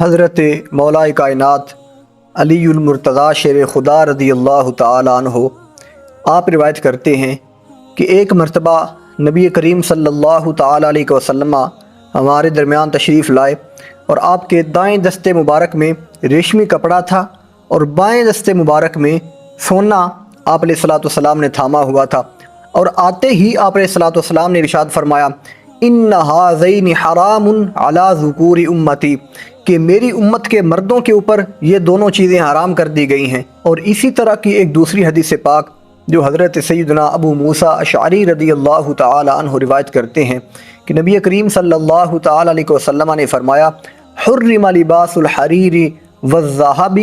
حضرت مولا کائنات علی المرتضیٰ شیر خدا رضی اللہ تعالیٰ عنہ آپ روایت کرتے ہیں کہ ایک مرتبہ نبی کریم صلی اللہ تعالیٰ علیہ وسلم ہمارے درمیان تشریف لائے اور آپ کے دائیں دست مبارک میں ریشمی کپڑا تھا اور بائیں دست مبارک میں سونا آپ علیہ الصلوۃ والسلام نے تھاما ہوا تھا، اور آتے ہی آپ علیہ الصلوۃ والسلام نے ارشاد فرمایا ان ھذین حرام علی ذکور امتی، کہ میری امت کے مردوں کے اوپر یہ دونوں چیزیں حرام کر دی گئی ہیں۔ اور اسی طرح کی ایک دوسری حدیث پاک جو حضرت سیدنا ابو موسیٰ اشعری رضی اللہ تعالی عنہ روایت کرتے ہیں کہ نبی کریم صلی اللہ تعالی علیہ وسلم نے فرمایا حرم لباس الحریر والذہب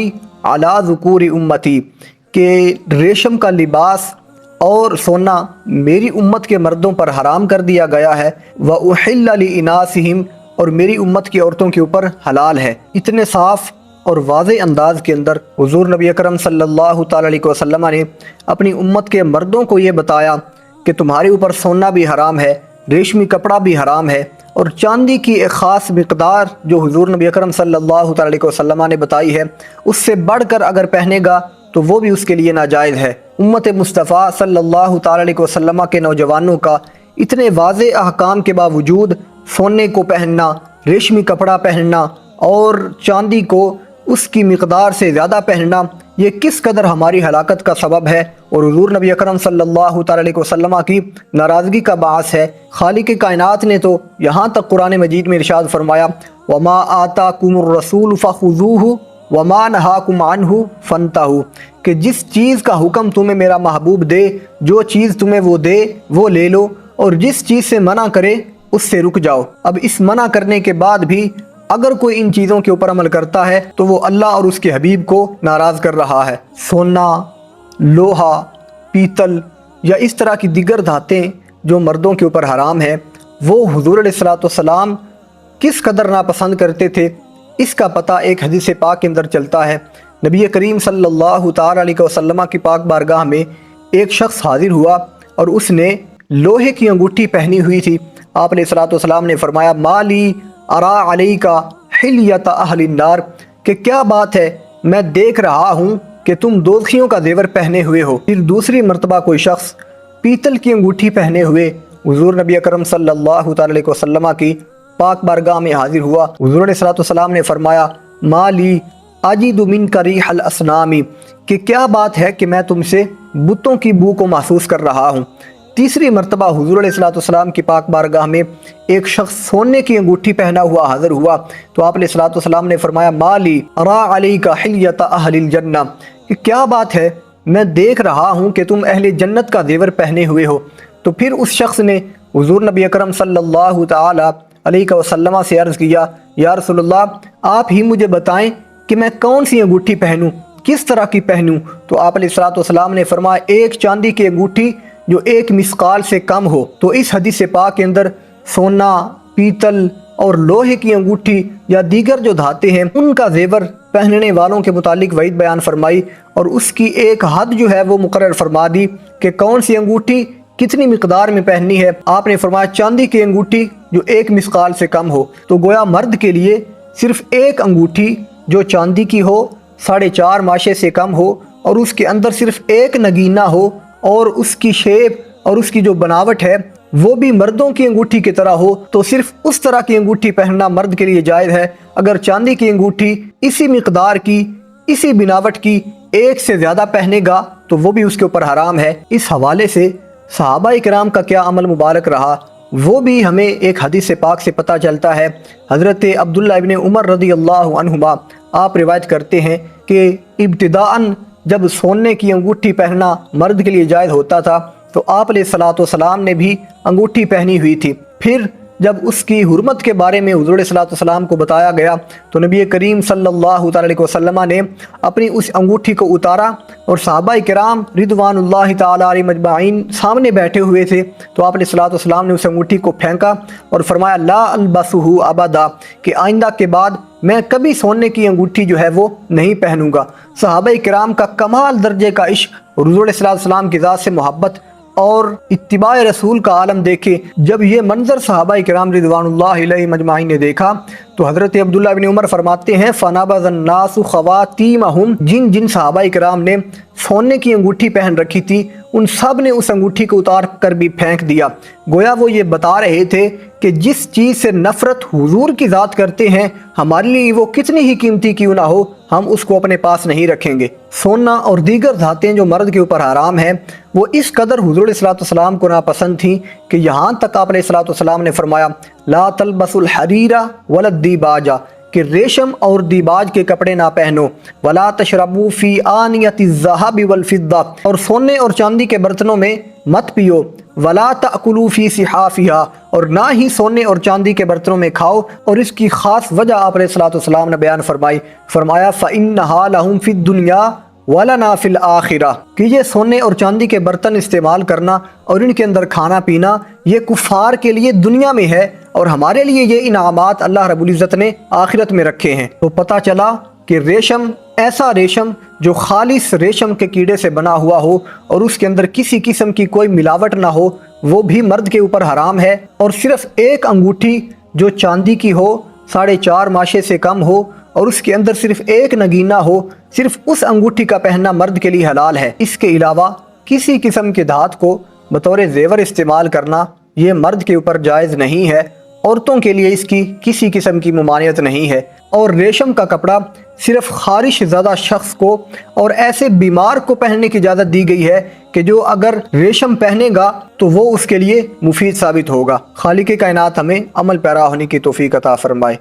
علی ذکور امتی، کہ ریشم کا لباس اور سونا میری امت کے مردوں پر حرام کر دیا گیا ہے، وَأُحِلَّ لِإِنَاسِهِمْ، اور میری امت کی عورتوں کے اوپر حلال ہے۔ اتنے صاف اور واضح انداز کے اندر حضور نبی اکرم صلی اللہ تعالی علیہ وسلم نے اپنی امت کے مردوں کو یہ بتایا کہ تمہارے اوپر سونا بھی حرام ہے، ریشمی کپڑا بھی حرام ہے، اور چاندی کی ایک خاص مقدار جو حضور نبی اکرم صلی اللہ تعالی علیہ وسلم نے بتائی ہے، اس سے بڑھ کر اگر پہنے گا تو وہ بھی اس کے لیے ناجائز ہے۔ امت مصطفیٰ صلی اللہ تعالی علیہ وسلم کے نوجوانوں کا اتنے واضح احکام کے باوجود سونے کو پہننا، ریشمی کپڑا پہننا اور چاندی کو اس کی مقدار سے زیادہ پہننا، یہ کس قدر ہماری ہلاکت کا سبب ہے اور حضور نبی اکرم صلی اللہ تعالی علیہ وسلم کی ناراضگی کا باعث ہے۔ خالق کائنات نے تو یہاں تک قرآن مجید میں ارشاد فرمایا وَمَا آتَاكُمُ الرَّسُولُ فَخُذُوهُ وَمَا نَهَاكُمْ عَنْهُ فَانْتَهُوا، کہ جس چیز کا حکم تمہیں میرا محبوب دے، جو چیز تمہیں وہ دے وہ لے لو، اور جس چیز سے منع کرے اس سے رک جاؤ۔ اب اس منع کرنے کے بعد بھی اگر کوئی ان چیزوں کے اوپر عمل کرتا ہے تو وہ اللہ اور اس کے حبیب کو ناراض کر رہا ہے۔ سونا، لوہا، پیتل یا اس طرح کی دیگر دھاتیں جو مردوں کے اوپر حرام ہے، وہ حضور علیہ الصلوۃ والسلام کس قدر ناپسند کرتے تھے، اس کا پتہ ایک حدیث پاک کے اندر چلتا ہے۔ نبی کریم صلی اللہ تعالی علیہ وسلم کی پاک بارگاہ میں ایک شخص حاضر ہوا اور اس نے لوہے کی انگوٹھی پہنی ہوئی تھی۔ آپ علیہ الصلوۃ والسلام نے فرمایا مالی ارا علیک حلیۃ اہل النار، کہ کیا بات ہے، میں دیکھ رہا ہوں کہ تم دوزخیوں کا زیور پہنے ہوئے ہو۔ پھر دوسری مرتبہ کوئی شخص پیتل کی انگوٹھی پہنے ہوئے حضور نبی اکرم صلی اللہ تعالی علیہ وسلم کی پاک بارگاہ میں حاضر ہوا۔ حضور علیہ الصلوۃ والسلام نے فرمایا مالی اجد منک ریح الاصنام، کہ کیا بات ہے کہ میں تم سے بتوں کی بو کو محسوس کر رہا ہوں۔ تیسری مرتبہ حضور علیہ الصلوۃ والسلام کی پاک بارگاہ میں ایک شخص سونے کی انگوٹھی پہنا ہوا حاضر ہوا تو آپ علیہ الصلوۃ والسلام نے فرمایا مالی ارا علیک حلیۃ اہل الجنہ، کہ کیا بات ہے، میں دیکھ رہا ہوں کہ تم اہل جنت کا زیور پہنے ہوئے ہو۔ تو پھر اس شخص نے حضور نبی اکرم صلی اللہ تعالی علیہ وسلم سے عرض کیا یا رسول اللہ، آپ ہی مجھے بتائیں کہ میں کون سی انگوٹھی پہنوں، کس طرح کی پہنوں؟ تو آپ علیہ الصلوۃ والسلام نے فرمایا ایک چاندی کی انگوٹھی جو ایک مثقال سے کم ہو۔ تو اس حدیث پاک کے اندر سونا، پیتل اور لوہے کی انگوٹھی یا دیگر جو دھاتیں ہیں ان کا زیور پہننے والوں کے متعلق وعید بیان فرمائی، اور اس کی ایک حد جو ہے وہ مقرر فرما دی کہ کون سی انگوٹھی کتنی مقدار میں پہننی ہے۔ آپ نے فرمایا چاندی کی انگوٹھی جو ایک مثقال سے کم ہو۔ تو گویا مرد کے لیے صرف ایک انگوٹھی جو چاندی کی ہو، 4.5 ماشے سے کم ہو، اور اس کے اندر صرف ایک نگینہ ہو، اور اس کی شیپ اور اس کی جو بناوٹ ہے وہ بھی مردوں کی انگوٹھی کی طرح ہو، تو صرف اس طرح کی انگوٹھی پہننا مرد کے لیے جائز ہے۔ اگر چاندی کی انگوٹھی اسی مقدار کی، اسی بناوٹ کی ایک سے زیادہ پہنے گا تو وہ بھی اس کے اوپر حرام ہے۔ اس حوالے سے صحابہ کرام کا کیا عمل مبارک رہا وہ بھی ہمیں ایک حدیث پاک سے پتہ چلتا ہے۔ حضرت عبداللہ ابن عمر رضی اللہ عنہما آپ روایت کرتے ہیں کہ ابتداءً جب سونے کی انگوٹھی پہننا مرد کے لیے جائز ہوتا تھا تو آپ علیہ الصلوۃ والسلام نے بھی انگوٹھی پہنی ہوئی تھی۔ پھر جب اس کی حرمت کے بارے میں حضور علیہ الصلوۃ والسلام کو بتایا گیا تو نبی کریم صلی اللہ تعالی علیہ وسلم نے اپنی اس انگوٹھی کو اتارا، اور صحابہ کرام رضوان اللہ تعالی علیہم اجمعین سامنے بیٹھے ہوئے تھے تو آپ علیہ الصلوۃ والسلام نے اس انگوٹھی کو پھینکا اور فرمایا لا البسہ ابدا، کہ آئندہ کے بعد میں کبھی سونے کی انگوٹھی جو ہے وہ نہیں پہنوں گا۔ صحابہ کرام کا کمال درجے کا عشق اور حضور علیہ الصلوۃ والسلام کی ذات سے محبت اور اتباع رسول کا عالم دیکھے۔ جب یہ منظر صحابہ کرام رضوان اللہ علیہم اجمعین نے دیکھا تو حضرت عبداللہ بن عمر فرماتے ہیں فَنَبَذَ النَّاسُ خَوَاتِيمَهُمْ، جن صحابہ کرام نے سونے کی انگوٹھی پہن رکھی تھی ان سب نے اس انگوٹھی کو اتار کر بھی پھینک دیا۔ گویا وہ یہ بتا رہے تھے کہ جس چیز سے نفرت حضور کی ذات کرتے ہیں ہمارے لیے وہ کتنی ہی قیمتی کیوں نہ ہو ہم اس کو اپنے پاس نہیں رکھیں گے۔ سونا اور دیگر دھاتیں جو مرد کے اوپر حرام ہیں وہ اس قدر حضور علیہ السلام کو ناپسند تھیں کہ یہاں تک آپ علیہ السلام نے فرمایا لا تلبسوا الحریر ولا الدیباج، کہ ریشم اور دیباج کے کپڑے نہ پہنو، ولا تشربوا فی آنیۃ الذھب والفضہ، اور سونے اور چاندی کے برتنوں میں مت پیو، ولا تأکلوا فی صحافھا، اور نہ ہی سونے اور چاندی کے برتنوں میں کھاؤ۔ اور اس کی خاص وجہ آپ علیہ السلام نے بیان فرمایا فإنھا لھم فی الدنیا وَلَنَا فِي الْآخِرَةِ، کہ یہ سونے اور چاندی کے برتن استعمال کرنا اور ان کے اندر کھانا پینا یہ کفار کے لیے دنیا میں ہے اور ہمارے لیے یہ انعامات اللہ رب العزت نے آخرت میں رکھے ہیں۔ تو پتہ چلا کہ ریشم، ایسا ریشم جو خالص ریشم کے کیڑے سے بنا ہوا ہو اور اس کے اندر کسی قسم کی کوئی ملاوٹ نہ ہو، وہ بھی مرد کے اوپر حرام ہے، اور صرف ایک انگوٹھی جو چاندی کی ہو، 4.5 ماشے سے کم ہو اور اس کے اندر صرف ایک نگینہ ہو، صرف اس انگوٹھی کا پہننا مرد کے لیے حلال ہے۔ اس کے علاوہ کسی قسم کے دھات کو بطور زیور استعمال کرنا یہ مرد کے اوپر جائز نہیں ہے، عورتوں کے لیے اس کی کسی قسم کی ممانعت نہیں ہے۔ اور ریشم کا کپڑا صرف خارش زدہ شخص کو اور ایسے بیمار کو پہننے کی اجازت دی گئی ہے کہ جو اگر ریشم پہنے گا تو وہ اس کے لیے مفید ثابت ہوگا۔ خالق کائنات ہمیں عمل پیرا ہونے کی توفیق عطا فرمائے۔